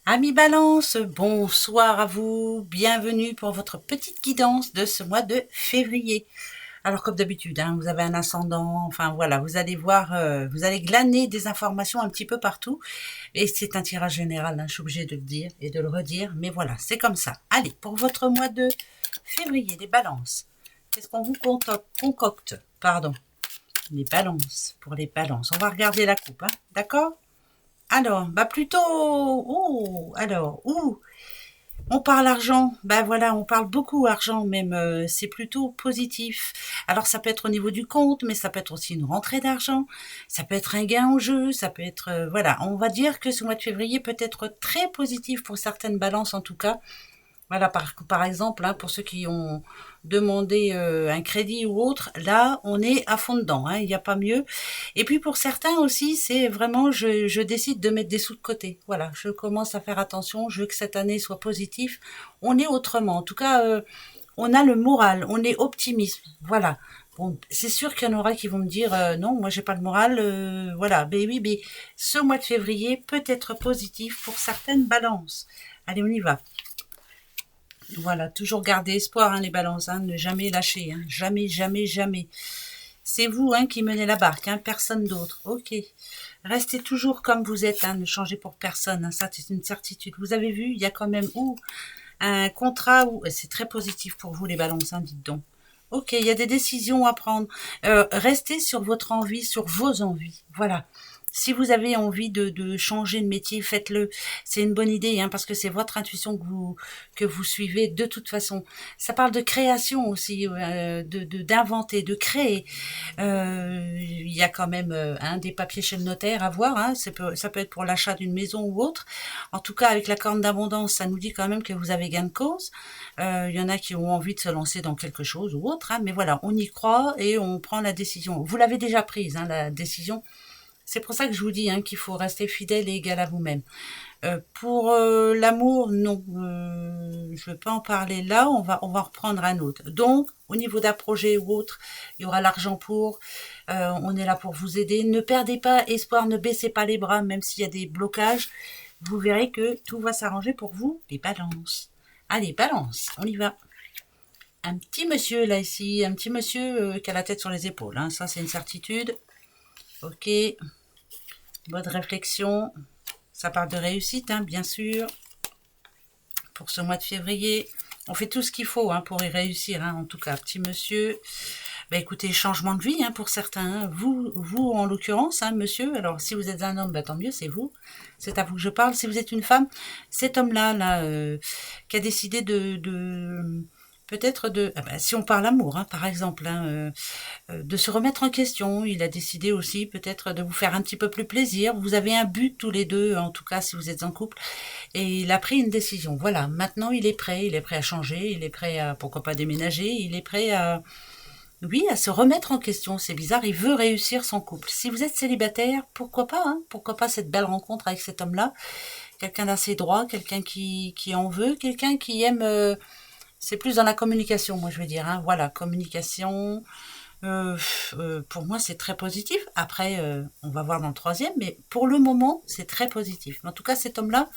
Amis Balance, bonsoir à vous, bienvenue pour votre petite guidance de ce mois de février. Alors comme d'habitude, vous avez un ascendant, enfin voilà, vous allez voir, vous allez glaner des informations un petit peu partout. Et c'est un tirage général, je suis obligée de le dire et de le redire, mais voilà, c'est comme ça. Allez, pour votre mois de février, les balances, qu'est-ce qu'on vous concocte? Pardon, les balances, pour les balances. On va regarder la coupe, d'accord? Alors, bah plutôt, on parle argent, bah voilà, on parle beaucoup argent même, c'est plutôt positif. Alors ça peut être au niveau du compte, mais ça peut être aussi une rentrée d'argent, ça peut être un gain au jeu, ça peut être, voilà, on va dire que ce mois de février peut être très positif pour certaines balances en tout cas. Voilà, par exemple, pour ceux qui ont demandé un crédit ou autre, là, on est à fond dedans, il n'y a pas mieux. Et puis pour certains aussi, c'est vraiment, je décide de mettre des sous de côté. Voilà, je commence à faire attention, je veux que cette année soit positive. On est autrement. En tout cas, on a le moral, on est optimiste. Voilà. Bon, c'est sûr qu'il y en aura qui vont me dire non, moi j'ai pas le moral. Voilà, ben oui, mais ce mois de février peut être positif pour certaines balances. Allez, on y va. Voilà, toujours garder espoir, les balances, ne jamais lâcher, jamais, jamais, jamais. C'est vous qui menez la barque, personne d'autre. Ok. Restez toujours comme vous êtes, ne changez pour personne, ça c'est une certitude. Vous avez vu, il y a quand même un contrat où c'est très positif pour vous les balances, dites donc. Ok, il y a des décisions à prendre. Restez sur votre envie, sur vos envies. Voilà. Si vous avez envie de changer de métier, faites-le. C'est une bonne idée, parce que c'est votre intuition que vous suivez de toute façon. Ça parle de création aussi, d'inventer, de créer. Il y a quand même des papiers chez le notaire à voir. Ça peut être pour l'achat d'une maison ou autre. En tout cas, avec la corne d'abondance, ça nous dit quand même que vous avez gain de cause. Il y en a qui ont envie de se lancer dans quelque chose ou autre, mais voilà, on y croit et on prend la décision. Vous l'avez déjà prise, la décision. C'est pour ça que je vous dis qu'il faut rester fidèle et égal à vous-même. Pour l'amour, non, je ne vais pas en parler là, on va reprendre un autre. Donc, au niveau d'un projet ou autre, il y aura l'argent pour, on est là pour vous aider. Ne perdez pas espoir, ne baissez pas les bras, même s'il y a des blocages. Vous verrez que tout va s'arranger pour vous, les balances. Allez, balance, on y va. Un petit monsieur là ici, un petit monsieur qui a la tête sur les épaules, ça c'est une certitude. Ok, bonne réflexion. Ça parle de réussite, bien sûr. Pour ce mois de février, on fait tout ce qu'il faut pour y réussir, en tout cas. Petit monsieur, écoutez, changement de vie pour certains. Vous en l'occurrence, monsieur. Alors, si vous êtes un homme, tant mieux, c'est vous. C'est à vous que je parle. Si vous êtes une femme, cet homme-là, qui a décidé de peut-être si on parle amour, par exemple, de se remettre en question. Il a décidé aussi peut-être de vous faire un petit peu plus plaisir. Vous avez un but tous les deux, en tout cas si vous êtes en couple, et il a pris une décision. Voilà, maintenant il est prêt à changer, il est prêt à, pourquoi pas déménager, il est prêt à, oui, à se remettre en question. C'est bizarre, il veut réussir son couple. Si vous êtes célibataire, pourquoi pas cette belle rencontre avec cet homme-là, quelqu'un d'assez droit, quelqu'un qui en veut, quelqu'un qui aime... c'est plus dans la communication, moi je veux dire. Voilà, communication. Pour moi, c'est très positif. Après, on va voir dans le troisième, mais pour le moment, c'est très positif. En tout cas, cet homme-là,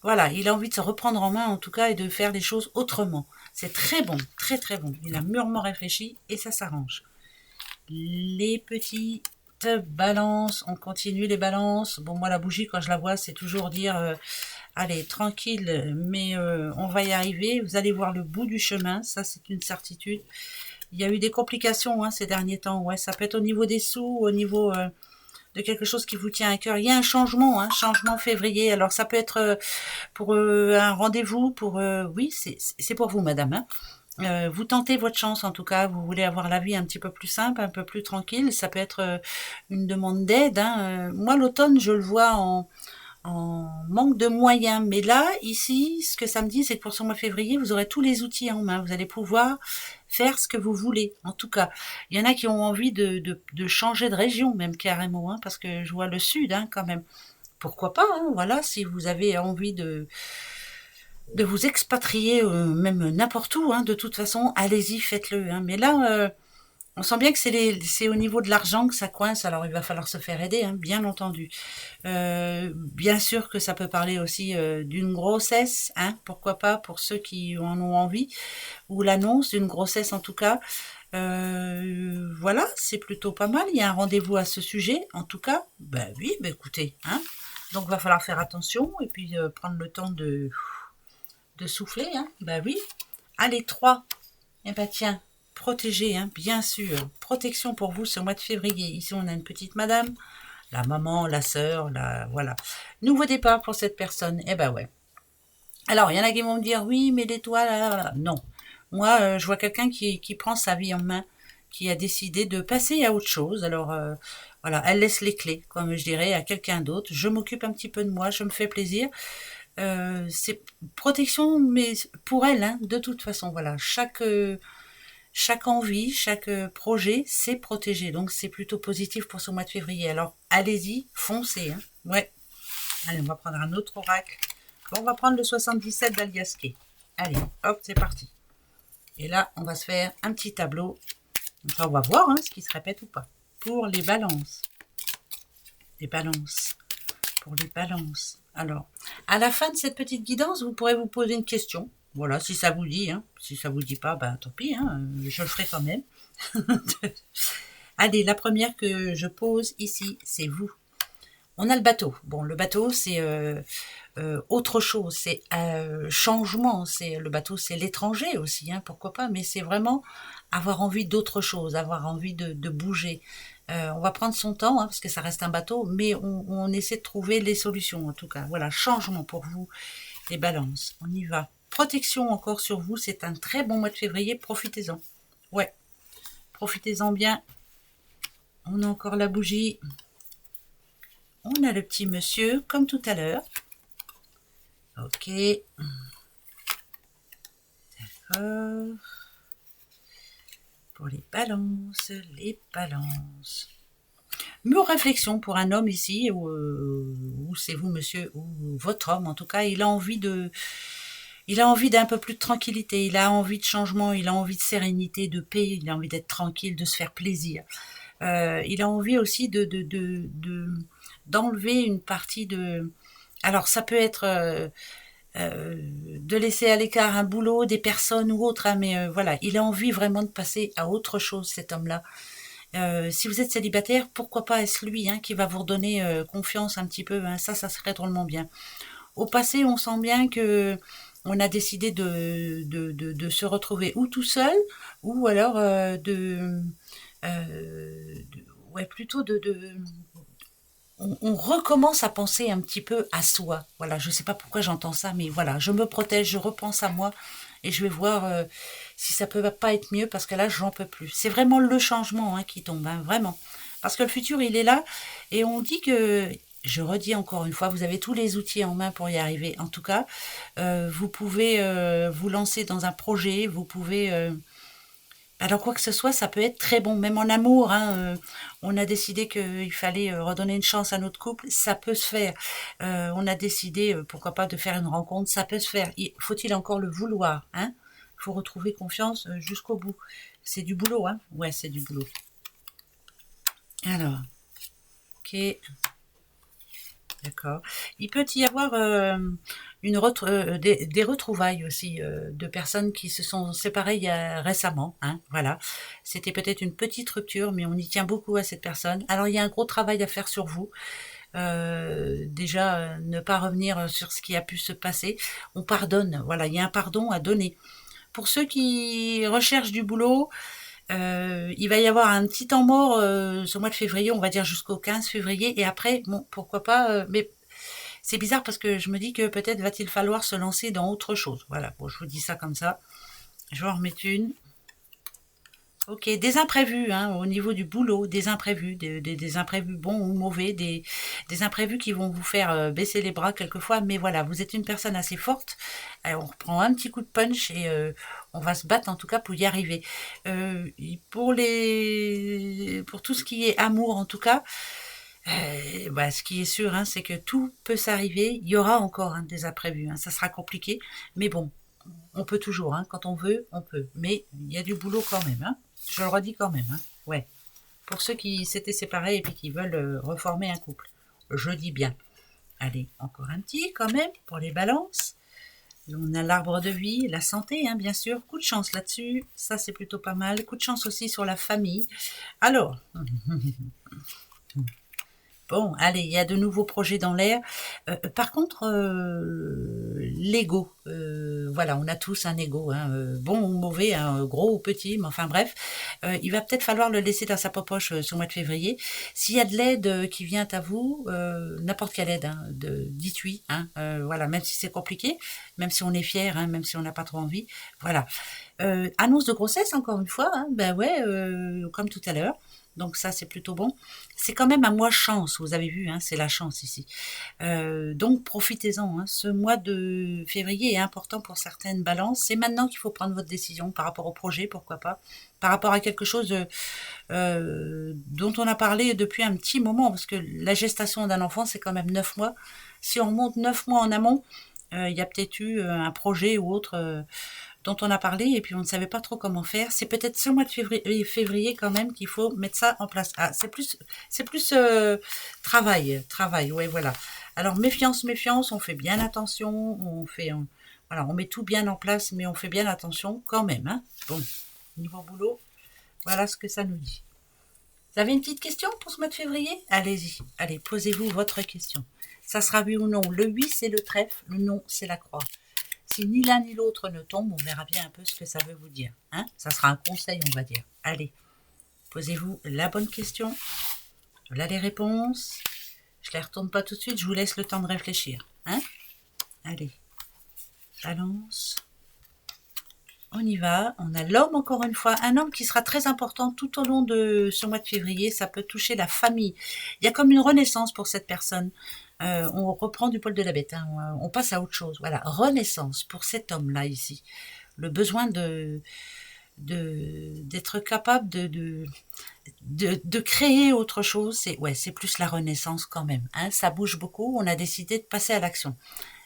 voilà, il a envie de se reprendre en main, en tout cas, et de faire les choses autrement. C'est très bon, très très bon. Il a mûrement réfléchi et ça s'arrange. Les petites balances, on continue les balances. Bon, moi, la bougie, quand je la vois, c'est toujours dire... allez, tranquille, mais on va y arriver. Vous allez voir le bout du chemin, ça c'est une certitude. Il y a eu des complications ces derniers temps. Ouais, ça peut être au niveau des sous, au niveau de quelque chose qui vous tient à cœur. Il y a un changement février. Alors ça peut être pour un rendez-vous, pour oui, c'est pour vous, madame. Vous tentez votre chance en tout cas. Vous voulez avoir la vie un petit peu plus simple, un peu plus tranquille. Ça peut être une demande d'aide. Moi, l'automne, je le vois en manque de moyens. Mais là, ici, ce que ça me dit, c'est que pour ce mois de février, vous aurez tous les outils en main. Vous allez pouvoir faire ce que vous voulez. En tout cas, il y en a qui ont envie de changer de région, même carrément, parce que je vois le sud, quand même. Pourquoi pas, voilà, si vous avez envie de vous expatrier, même n'importe où, de toute façon, allez-y, faites-le. Mais là, On sent bien que c'est au niveau de l'argent que ça coince, alors il va falloir se faire aider, hein, bien entendu. Bien sûr que ça peut parler aussi d'une grossesse, hein, pourquoi pas, pour ceux qui en ont envie, ou l'annonce d'une grossesse en tout cas. Voilà, c'est plutôt pas mal. Il y a un rendez-vous à ce sujet, en tout cas. Ben oui, ben écoutez, hein. Donc va falloir faire attention et puis prendre le temps de souffler, hein. Ben oui. Allez, 3. Eh ben tiens, protégé, hein, bien sûr. Protection pour vous ce mois de février. Ici, on a une petite madame, la maman, la sœur, voilà. Nouveau départ pour cette personne. Eh ben ouais. Alors, il y en a qui vont me dire, oui, mais l'étoile, non. Moi, je vois quelqu'un qui prend sa vie en main, qui a décidé de passer à autre chose. Alors, voilà, elle laisse les clés, comme je dirais, à quelqu'un d'autre. Je m'occupe un petit peu de moi, je me fais plaisir. C'est protection, mais pour elle, hein, de toute façon, voilà. Chaque envie, chaque projet, c'est protégé. Donc, c'est plutôt positif pour ce mois de février. Alors, allez-y, foncez, hein. Ouais. Allez, on va prendre un autre oracle. Bon, on va prendre le 77 d'Aliasqué. Allez, hop, c'est parti. Et là, on va se faire un petit tableau. Enfin, on va voir hein, ce qui se répète ou pas. Pour les balances. Les balances. Pour les balances. Alors, à la fin de cette petite guidance, vous pourrez vous poser une question. Voilà, si ça vous dit. Hein. Si ça vous dit pas, ben tant pis, hein, je le ferai quand même. Allez, la première que je pose ici, c'est vous. On a le bateau. Bon, le bateau, c'est autre chose, c'est changement. C'est le bateau, c'est l'étranger aussi, hein, pourquoi pas. Mais c'est vraiment avoir envie d'autre chose, avoir envie de bouger. On va prendre son temps, hein, parce que ça reste un bateau, mais on essaie de trouver les solutions, en tout cas. Voilà, changement pour vous, les balances. On y va. Protection encore sur vous, c'est un très bon mois de février, profitez-en. Ouais, profitez-en bien. On a encore la bougie. On a le petit monsieur, comme tout à l'heure. Ok. D'accord. Pour les balances, les balances. Mûre réflexion pour un homme ici, ou c'est vous monsieur, ou votre homme en tout cas, il a envie d'un peu plus de tranquillité, il a envie de changement, il a envie de sérénité, de paix, il a envie d'être tranquille, de se faire plaisir. Il a envie aussi d'enlever une partie de... Alors ça peut être de laisser à l'écart un boulot, des personnes ou autre, hein, mais voilà, il a envie vraiment de passer à autre chose, cet homme-là. Si vous êtes célibataire, pourquoi pas est-ce lui hein, qui va vous redonner confiance un petit peu, hein, ça serait drôlement bien. Au passé, on sent bien que on a décidé de se retrouver ou tout seul, ou alors ouais, plutôt on recommence à penser un petit peu à soi. Voilà, je ne sais pas pourquoi j'entends ça, mais voilà, je me protège, je repense à moi et je vais voir si ça peut pas être mieux parce que là, j'en peux plus. C'est vraiment le changement hein, qui tombe, hein, vraiment. Parce que le futur, il est là et on dit que, je redis encore une fois, vous avez tous les outils en main pour y arriver. En tout cas, vous pouvez vous lancer dans un projet, vous pouvez... alors quoi que ce soit, ça peut être très bon, même en amour. Hein, on a décidé qu'il fallait redonner une chance à notre couple, ça peut se faire. On a décidé, pourquoi pas, de faire une rencontre, ça peut se faire. Faut-il encore le vouloir hein. Il faut retrouver confiance jusqu'au bout. C'est du boulot, hein. Ouais, c'est du boulot. Alors, ok. D'accord. Il peut y avoir des retrouvailles aussi de personnes qui se sont séparées récemment. Hein, voilà. C'était peut-être une petite rupture, mais on y tient beaucoup à cette personne. Alors il y a un gros travail à faire sur vous. Déjà, ne pas revenir sur ce qui a pu se passer. On pardonne. Voilà, il y a un pardon à donner. Pour ceux qui recherchent du boulot, il va y avoir un petit temps mort ce mois de février, on va dire jusqu'au 15 février, et après, bon, pourquoi pas, mais c'est bizarre parce que je me dis que peut-être va-t-il falloir se lancer dans autre chose. Voilà, bon, je vous dis ça comme ça. Je vais en remettre une. Ok, des imprévus hein, au niveau du boulot, des imprévus, des imprévus bons ou mauvais, des imprévus qui vont vous faire baisser les bras quelquefois, mais voilà, vous êtes une personne assez forte, on reprend un petit coup de punch et on va se battre en tout cas pour y arriver. Pour tout ce qui est amour en tout cas, bah, ce qui est sûr, hein, c'est que tout peut s'arriver, il y aura encore hein, des imprévus, hein, ça sera compliqué, mais bon, on peut toujours, hein, quand on veut, on peut, mais il y a du boulot quand même, hein. Je le redis quand même, hein. Ouais. Pour ceux qui s'étaient séparés et puis qui veulent reformer un couple. Je dis bien. Allez, encore un petit quand même pour les balances. On a l'arbre de vie, la santé, hein, bien sûr. Coup de chance là-dessus. Ça, c'est plutôt pas mal. Coup de chance aussi sur la famille. Alors, bon, allez, il y a de nouveaux projets dans l'air. Par contre, l'ego, voilà, on a tous un ego, hein, bon ou mauvais, hein, gros ou petit, mais enfin bref, il va peut-être falloir le laisser dans sa poche ce mois de février. S'il y a de l'aide qui vient à vous, n'importe quelle aide, hein, dites oui, hein, voilà, même si c'est compliqué, même si on est fier, hein, même si on n'a pas trop envie, voilà. Annonce de grossesse, encore une fois, hein, ben ouais, comme tout à l'heure. Donc ça, c'est plutôt bon. C'est quand même un mois chance, vous avez vu, hein, c'est la chance ici. Donc profitez-en, hein. Ce mois de février est important pour certaines balances. C'est maintenant qu'il faut prendre votre décision par rapport au projet, pourquoi pas. Par rapport à quelque chose dont on a parlé depuis un petit moment, parce que la gestation d'un enfant, c'est quand même 9 mois. Si on remonte 9 mois en amont, il y a peut-être eu un projet ou autre dont on a parlé et puis on ne savait pas trop comment faire. C'est peut-être ce mois de février quand même qu'il faut mettre ça en place. Ah, c'est plus travail, ouais, voilà. Alors méfiance, méfiance, on fait bien attention, voilà, on met tout bien en place, mais on fait bien attention quand même, hein. Bon, niveau boulot, voilà ce que ça nous dit. Vous avez une petite question pour ce mois de février? Allez-y, allez, posez-vous votre question. Ça sera oui ou non. Le oui, c'est le trèfle, le non, c'est la croix. Si ni l'un ni l'autre ne tombe, on verra bien un peu ce que ça veut vous dire. Hein, ça sera un conseil, on va dire. Allez, posez-vous la bonne question. Voilà les réponses. Je ne les retourne pas tout de suite, je vous laisse le temps de réfléchir. Hein, allez, balance. On y va. On a l'homme encore une fois. Un homme qui sera très important tout au long de ce mois de février. Ça peut toucher la famille. Il y a comme une renaissance pour cette personne. On reprend du poil de la bête. Hein. On passe à autre chose. Voilà, renaissance pour cet homme-là ici. Le besoin d'être capable de créer autre chose. C'est plus la renaissance quand même. Hein. Ça bouge beaucoup. On a décidé de passer à l'action.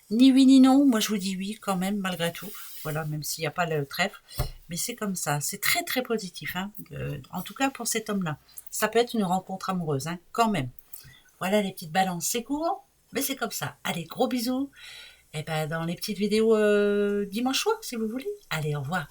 Ni oui ni non, moi je vous dis oui quand même, malgré tout. Voilà, même s'il n'y a pas le trèfle. Mais c'est comme ça, c'est très très positif. Hein. En tout cas pour cet homme-là. Ça peut être une rencontre amoureuse, hein, quand même. Voilà les petites balances, c'est court, mais c'est comme ça. Allez, gros bisous. Et ben dans les petites vidéos dimanche soir, si vous voulez. Allez, au revoir.